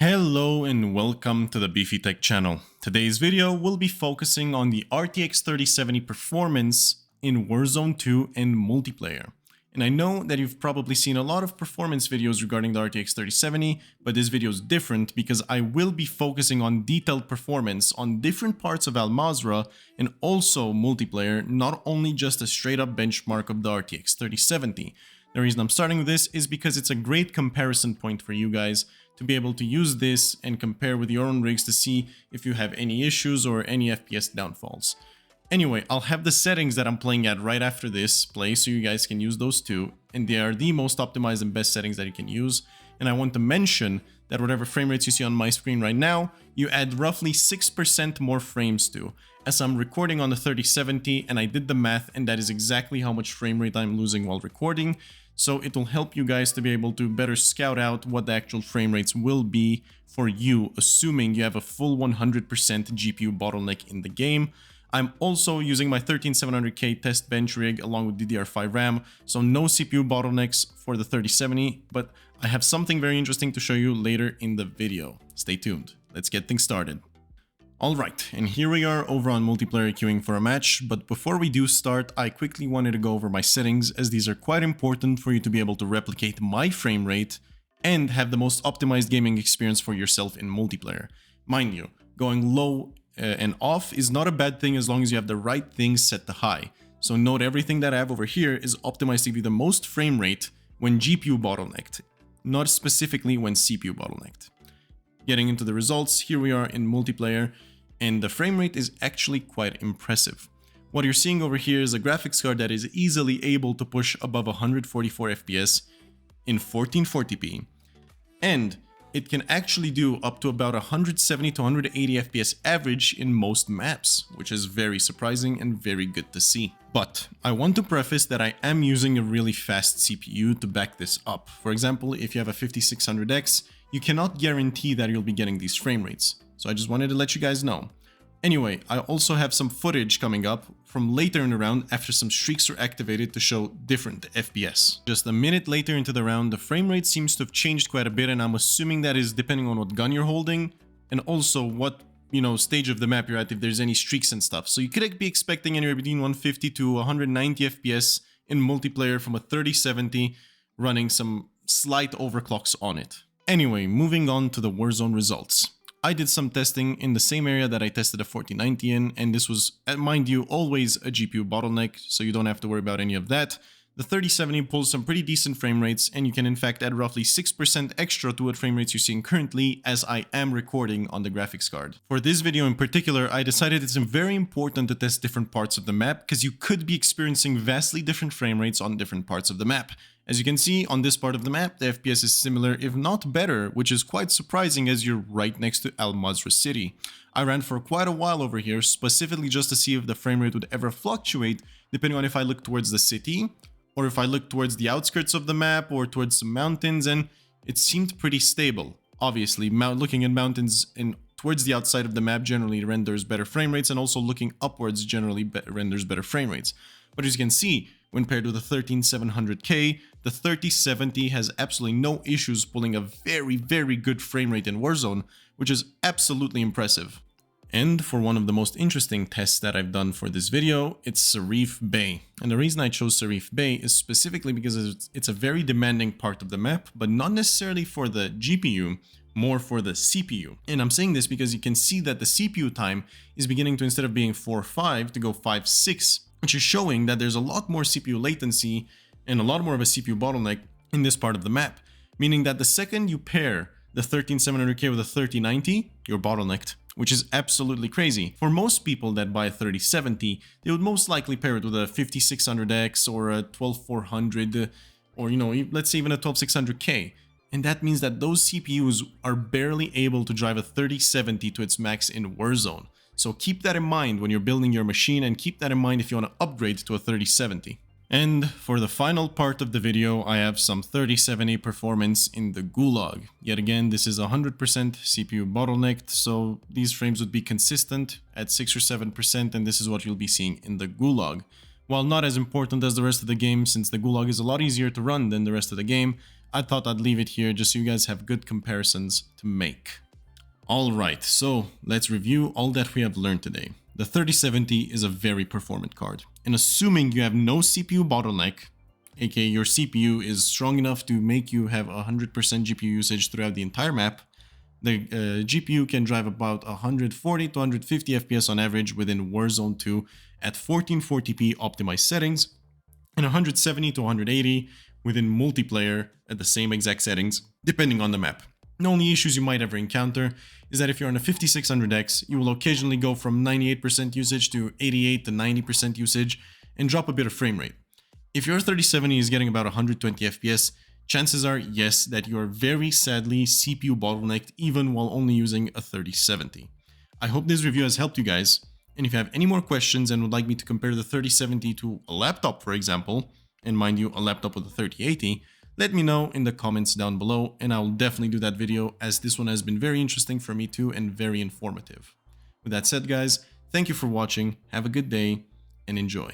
Hello and welcome to the Beefy Tech channel. Today's video will be focusing on the RTX 3070 performance in Warzone 2 and multiplayer. And I know that you've probably seen a lot of performance videos regarding the RTX 3070, but this video is different because I will be focusing on detailed performance on different parts of Mazrah and also multiplayer, not only just a straight up benchmark of the RTX 3070. The reason I'm starting with this is because it's a great comparison point for you guys to be able to use this and compare with your own rigs to see if you have any issues or any FPS downfalls. Anyway, I'll have the settings that I'm playing at right after this play so you guys can use those too, and they are the most optimized and best settings that you can use. And I want to mention that whatever frame rates you see on my screen right now, you add roughly 6% more frames to, as I'm recording on the 3070 and I did the math and that is exactly how much frame rate I'm losing while recording. So it will help you guys to be able to better scout out what the actual frame rates will be for you, assuming you have a full 100% GPU bottleneck in the game. I'm also using my 13700K test bench rig along with DDR5 RAM, so no CPU bottlenecks for the 3070, but I have something very interesting to show you later in the video. Stay tuned. Let's get things started. Alright, and here we are over on multiplayer queuing for a match, but before we do start, I quickly wanted to go over my settings as these are quite important for you to be able to replicate my frame rate and have the most optimized gaming experience for yourself in multiplayer. Mind you, going low and off is not a bad thing as long as you have the right things set to high. So note everything that I have over here is optimized to give you the most frame rate when GPU bottlenecked, not specifically when CPU bottlenecked. Getting into the results, here we are in multiplayer, and the frame rate is actually quite impressive. What you're seeing over here is a graphics card that is easily able to push above 144 FPS in 1440p, and it can actually do up to about 170 to 180 FPS average in most maps, which is very surprising and very good to see. But I want to preface that I am using a really fast CPU to back this up. For example, if you have a 5600X, you cannot guarantee that you'll be getting these frame rates. So I just wanted to let you guys know. Anyway, I also have some footage coming up from later in the round after some streaks are activated to show different FPS. Just a minute later into the round, the frame rate seems to have changed quite a bit, and I'm assuming that is depending on what gun you're holding and also what, stage of the map you're at, if there's any streaks and stuff. So you could be expecting anywhere between 150 to 190 FPS in multiplayer from a 3070 running some slight overclocks on it. Anyway, moving on to the Warzone results. I did some testing in the same area that I tested a 4090 in, and this was, mind you, always a GPU bottleneck, so you don't have to worry about any of that. The 3070 pulls some pretty decent frame rates, and you can in fact add roughly 6% extra to what frame rates you're seeing currently, as I am recording on the graphics card. For this video in particular, I decided it's very important to test different parts of the map, because you could be experiencing vastly different frame rates on different parts of the map. As you can see, on this part of the map, the FPS is similar, if not better, which is quite surprising as you're right next to Mazrah city. I ran for quite a while over here, specifically just to see if the frame rate would ever fluctuate, depending on if I look towards the city, or if I look towards the outskirts of the map, or towards some mountains, and it seemed pretty stable. Obviously, looking at mountains and towards the outside of the map generally renders better frame rates, and also looking upwards generally renders better frame rates. But as you can see, when paired with the 13700K, the 3070 has absolutely no issues pulling a very, very good frame rate in Warzone, which is absolutely impressive. And for one of the most interesting tests that I've done for this video, it's Sarrif Bay. And the reason I chose Sarrif Bay is specifically because it's a very demanding part of the map, but not necessarily for the GPU, more for the CPU. And I'm saying this because you can see that the CPU time is beginning to, instead of being 4.5, to go 5.6, which is showing that there's a lot more CPU latency and a lot more of a CPU bottleneck in this part of the map. Meaning that the second you pair the 13700K with a 3090, you're bottlenecked, which is absolutely crazy. For most people that buy a 3070, they would most likely pair it with a 5600X or a 12400, or let's say even a 12600K. And that means that those CPUs are barely able to drive a 3070 to its max in Warzone. So keep that in mind when you're building your machine, and keep that in mind if you want to upgrade to a 3070. And for the final part of the video, I have some 3070 performance in the Gulag. Yet again, this is 100% CPU bottlenecked, so these frames would be consistent at 6 or 7%, and this is what you'll be seeing in the Gulag. While not as important as the rest of the game, since the Gulag is a lot easier to run than the rest of the game, I thought I'd leave it here just so you guys have good comparisons to make. Alright, so let's review all that we have learned today. The 3070 is a very performant card, and assuming you have no CPU bottleneck, aka your CPU is strong enough to make you have 100% GPU usage throughout the entire map, the GPU can drive about 140 to 150 FPS on average within Warzone 2 at 1440p optimized settings, and 170 to 180 within multiplayer at the same exact settings, depending on the map. The only issues you might ever encounter is that if you're on a 5600X, you will occasionally go from 98% usage to 88 to 90% usage and drop a bit of frame rate. If your 3070 is getting about 120 FPS, chances are, yes, that you are very sadly CPU bottlenecked even while only using a 3070. I hope this review has helped you guys, and if you have any more questions and would like me to compare the 3070 to a laptop, for example, and mind you, a laptop with a 3080, let me know in the comments down below, and I will definitely do that video, as this one has been very interesting for me too and very informative. With that said, guys, thank you for watching, have a good day, and enjoy.